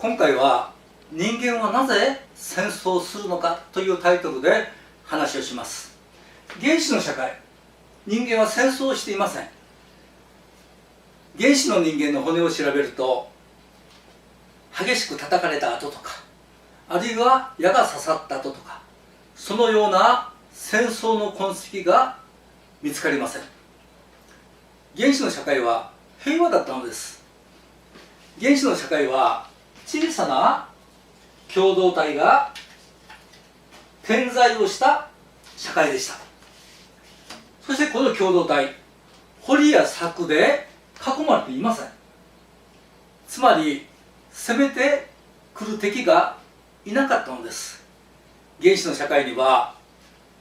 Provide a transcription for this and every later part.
今回は人間はなぜ戦争をするのかというタイトルで話をします。原始の社会、人間は戦争をしていません。原始の人間の骨を調べると、激しく叩かれた跡とか、あるいは矢が刺さった跡とか、そのような戦争の痕跡が見つかりません。原始の社会は平和だったのです。原始の社会は小さな共同体が点在をした社会でした。そしてこの共同体、堀や柵で囲まれていません。つまり攻めてくる敵がいなかったのです。原始の社会には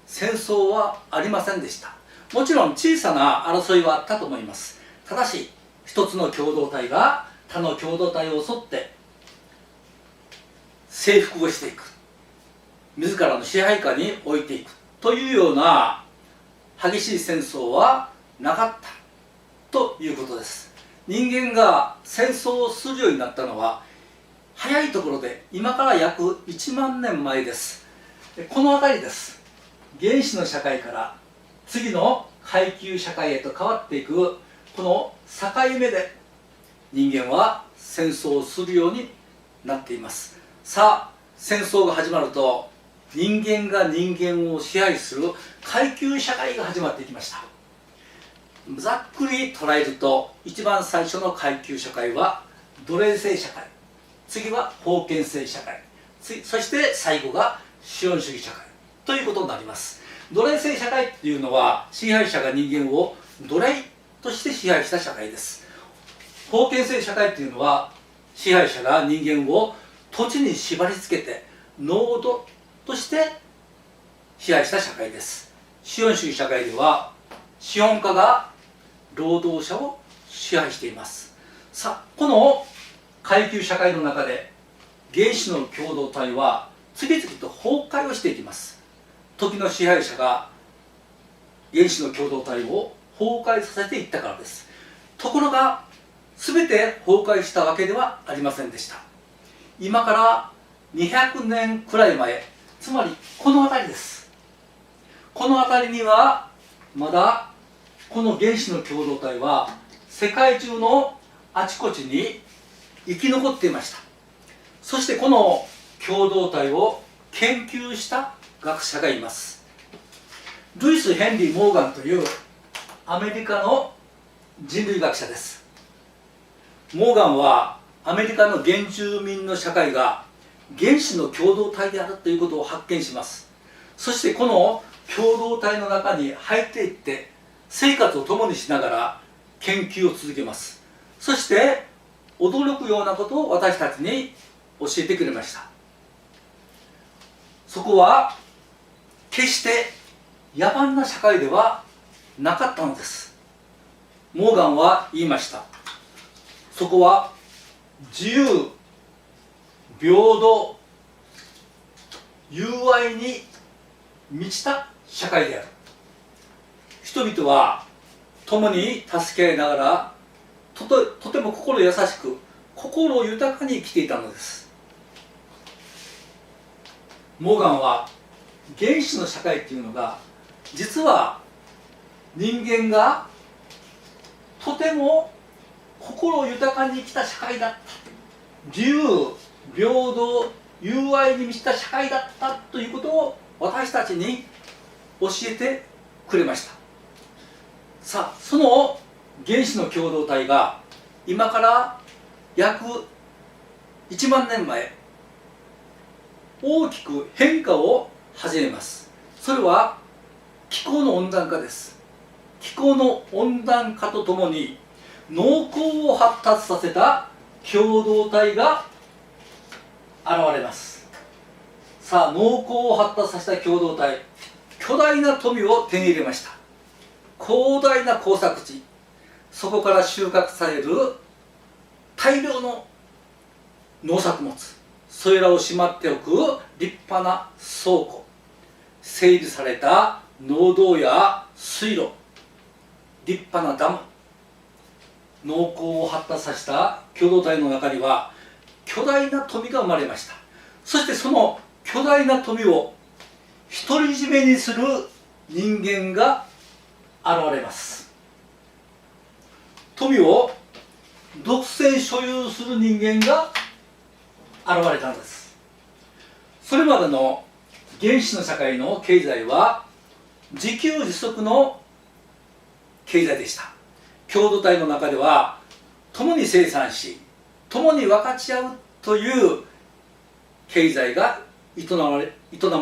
戦争はありませんでした。もちろん小さな争いはあったと思います。ただし一つの共同体が他の共同体を襲って征服をしていく、自らの支配下に置いていくというような激しい戦争はなかったということです。人間が戦争をするようになったのは早いところで今から約1万年前です。この辺りです。原始の社会から次の階級社会へと変わっていくこの境目で人間は戦争をするようになっています。さあ、戦争が始まると人間が人間を支配する階級社会が始まっていきました。ざっくり捉えると、一番最初の階級社会は奴隷制社会、次は封建制社会、そして最後が資本主義社会ということになります。奴隷制社会っていうのは支配者が人間を奴隷として支配した社会です。封建制社会っていうのは支配者が人間を土地に縛り付けて農奴として支配した社会です。資本主義社会では資本家が労働者を支配しています。さあ、この階級社会の中で原始の共同体は次々と崩壊をしていきます。時の支配者が原始の共同体を崩壊させていったからです。ところが全て崩壊したわけではありませんでした。今から200年くらい前、つまりこの辺りです。この辺りにはまだこの原始の共同体は世界中のあちこちに生き残っていました。そしてこの共同体を研究した学者がいます。ルイス・ヘンリー・モーガンというアメリカの人類学者です。モーガンはアメリカの原住民の社会が原始の共同体であるということを発見します。そしてこの共同体の中に入っていって生活を共にしながら研究を続けます。そして驚くようなことを私たちに教えてくれました。そこは決して野蛮な社会ではなかったのです。モーガンは言いました。そこは自由、平等、友愛に満ちた社会である。人々は共に助け合いながらとても心優しく、心豊かに生きていたのです。モーガンは原始の社会っていうのが実は人間がとても心豊かに生きた社会だった、自由、平等、友愛に満ちた社会だったということを私たちに教えてくれました。さあ、その原始の共同体が今から約1万年前大きく変化を始めます。それは気候の温暖化です。気候の温暖化とともに農耕を発達させた共同体が現れます。さあ、農耕を発達させた共同体、巨大な富を手に入れました。広大な耕作地、そこから収穫される大量の農作物、それらをしまっておく立派な倉庫、整備された農道や水路、立派なダム、農耕を発達させた共同体の中には巨大な富が生まれました。そしてその巨大な富を独り占めにする人間が現れます。富を独占所有する人間が現れたのです。それまでの原始の社会の経済は自給自足の経済でした。共同体の中では共に生産し共に分かち合うという経済が営ま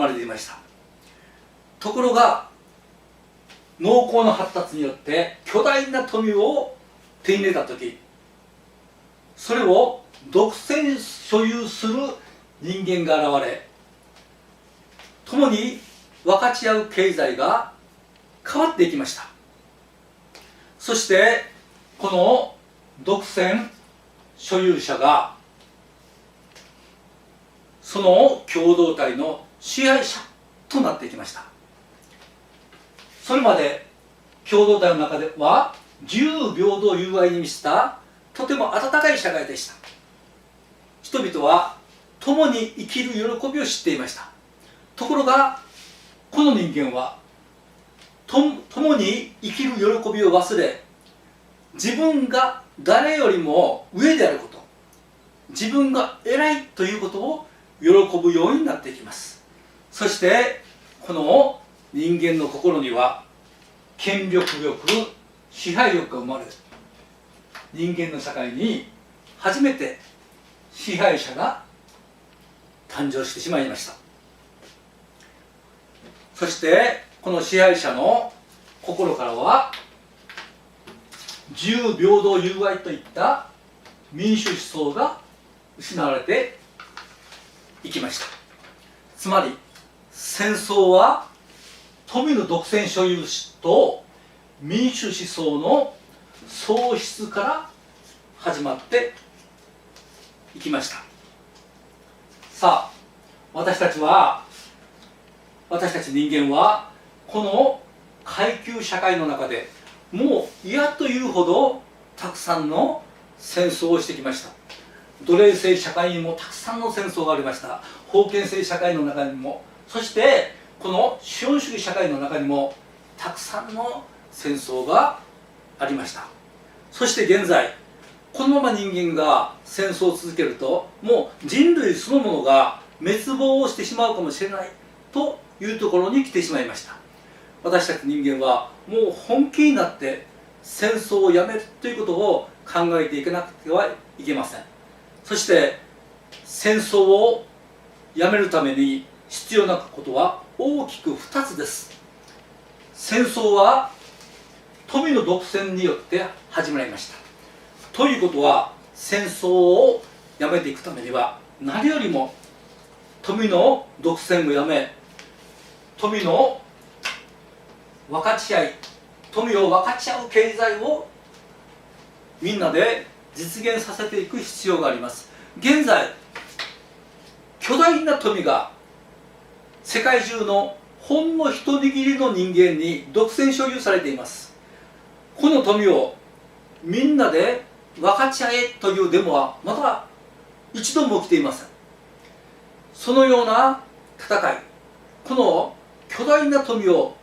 れていました。ところが農耕の発達によって巨大な富を手に入れた時、それを独占所有する人間が現れ、共に分かち合う経済が変わっていきました。そしてこの独占所有者がその共同体の支配者となっていきました。それまで共同体の中では自由平等友愛に満ちたとても温かい社会でした。人々は共に生きる喜びを知っていました。ところがこの人間は共に生きる喜びを忘れ、自分が誰よりも上であること、自分が偉いということを喜ぶようになっていきます。そしてこの人間の心には権力欲、支配欲が生まれる。人間の社会に初めて支配者が誕生してしまいました。そしてこの支配者の心からは自由平等友愛といった民主思想が失われていきました。つまり戦争は富の独占所有と民主思想の喪失から始まっていきました。さあ、私たち人間はこの階級社会の中でもう嫌というほどたくさんの戦争をしてきました。奴隷制社会にもたくさんの戦争がありました。封建制社会の中にも、そしてこの資本主義社会の中にもたくさんの戦争がありました。そして現在このまま人間が戦争を続けるともう人類そのものが滅亡をしてしまうかもしれないというところに来てしまいました。私たち人間はもう本気になって戦争をやめるということを考えていかなくてはいけません。そして戦争をやめるために必要なことは大きく2つです。戦争は富の独占によって始まりました。ということは戦争をやめていくためには何よりも富の独占をやめ、富の分かち合い、富を分かち合う経済をみんなで実現させていく必要があります。現在巨大な富が世界中のほんの一握りの人間に独占所有されています。この富をみんなで分かち合えというデモはまだ一度も起きていません。そのような戦い、この巨大な富を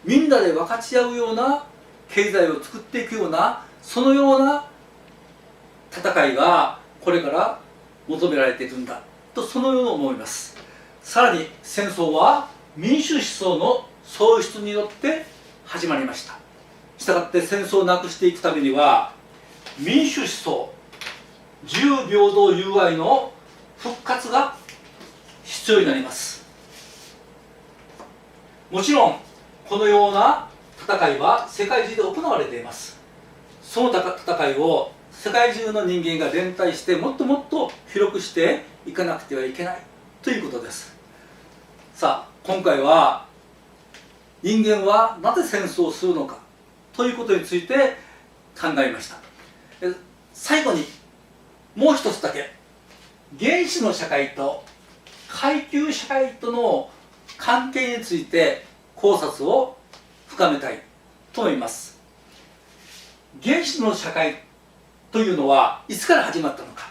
みんなで分かち合うような経済を作っていくような、そのような戦いがこれから求められているんだと、そのように思います。さらに戦争は民主思想の喪失によって始まりました。したがって戦争をなくしていくためには民主思想、自由平等友愛の復活が必要になります。もちろんこのような戦いは世界中で行われています。その戦いを世界中の人間が連帯してもっともっと広くしていかなくてはいけないということです。さあ、今回は人間はなぜ戦争をするのかということについて考えました。最後にもう一つだけ、原始の社会と階級社会との関係について考察を深めたいと思います。原始の社会というのはいつから始まったのか、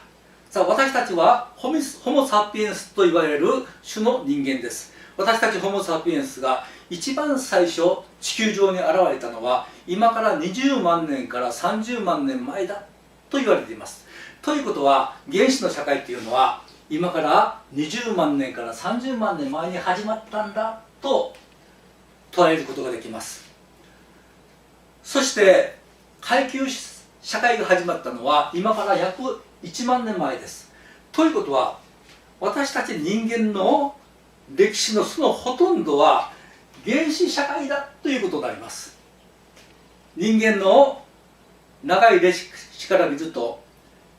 さあ、私たちはホモ・サピエンスと言われる種の人間です。私たちホモ・サピエンスが一番最初地球上に現れたのは今から20万年から30万年前だと言われています。ということは、原始の社会というのは今から20万年から30万年前に始まったんだと捉えることができます。そして階級社会が始まったのは今から約1万年前です。ということは、私たち人間の歴史のそのほとんどは原始社会だということになります。人間の長い歴史から見ると、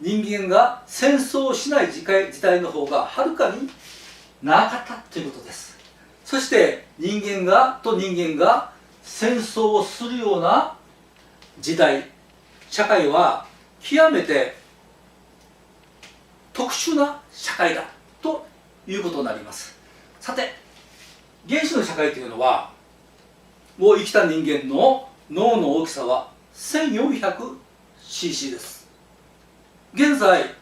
人間が戦争をしない時代の方がはるかに長かったということです。そして人間が戦争をするような時代、社会は極めて特殊な社会だということになります。さて、原始の社会というのは、もう生きた人間の脳の大きさは 1400cc です。現在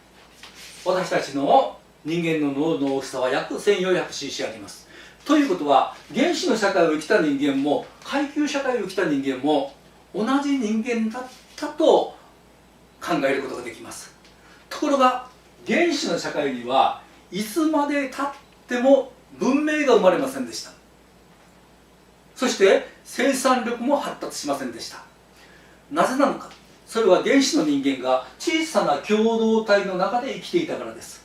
私たちの人間の脳の大きさは約 1400cc あります。ということは、原始の社会を生きた人間も階級社会を生きた人間も同じ人間だったと考えることができます。ところが原始の社会にはいつまでたっても文明が生まれませんでした。そして生産力も発達しませんでした。なぜなのか。それは原始の人間が小さな共同体の中で生きていたからです。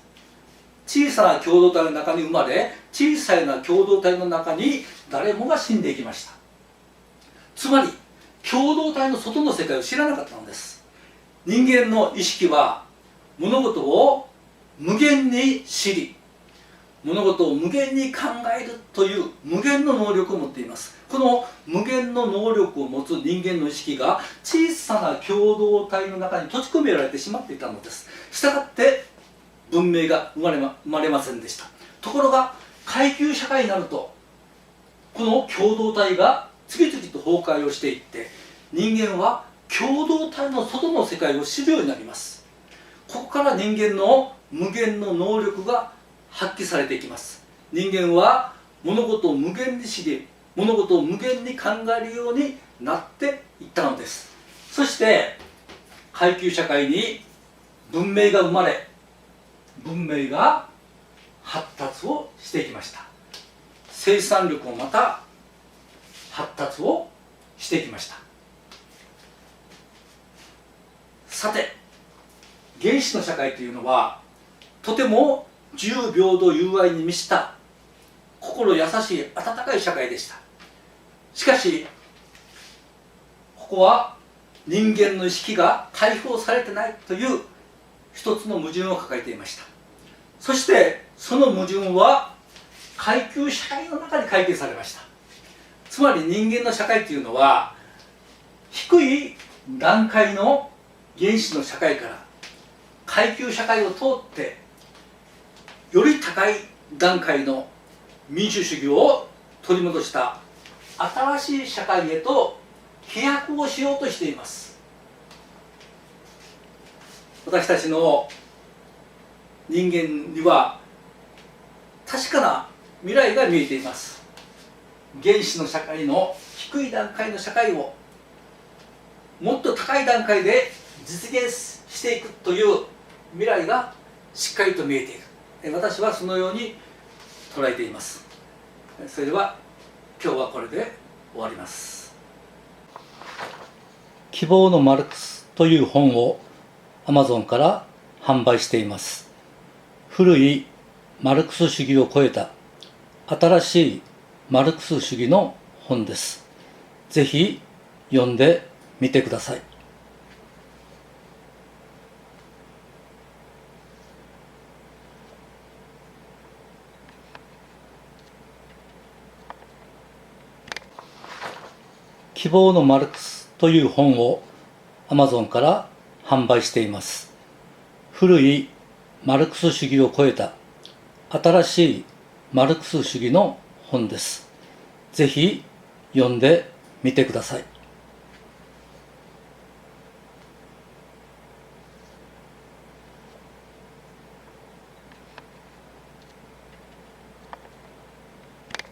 小さな共同体の中に生まれ、小さな共同体の中に誰もが死んでいきました。つまり共同体の外の世界を知らなかったのです。人間の意識は物事を無限に知り、物事を無限に考えるという無限の能力を持っています。この無限の能力を持つ人間の意識が小さな共同体の中に閉じ込められてしまっていたのです。したがって文明が生まれませんでした。ところが階級社会になると、この共同体が次々と崩壊をしていって、人間は共同体の外の世界を知るようになります。ここから人間の無限の能力が発揮されていきます。人間は物事を無限に知り、物事を無限に考えるようになっていったのです。そして階級社会に文明が生まれ、文明が発達をしていきました。生産力もまた発達をしていきました。さて、原始の社会というのはとても自由平等友愛に満ちた心優しい温かい社会でした。しかしここは人間の意識が解放されてないという一つの矛盾を抱えていました。そしてその矛盾は階級社会の中で解決されました。つまり人間の社会というのは低い段階の原始の社会から階級社会を通ってより高い段階の民主主義を取り戻した新しい社会へと飛躍をしようとしています。私たちの人間には確かな未来が見えています。原始の社会の低い段階の社会をもっと高い段階で実現していくという未来がしっかりと見えている。私はそのように捉えています。それでは今日はこれで終わります。希望のマルクスという本を Amazon から販売しています。古いマルクス主義を超えた新しいマルクス主義の本です。ぜひ読んでみてください。希望のマルクスという本を Amazon から販売しています。古いマルクス主義を超えた新しいマルクス主義の本です。ぜひ読んでみてください。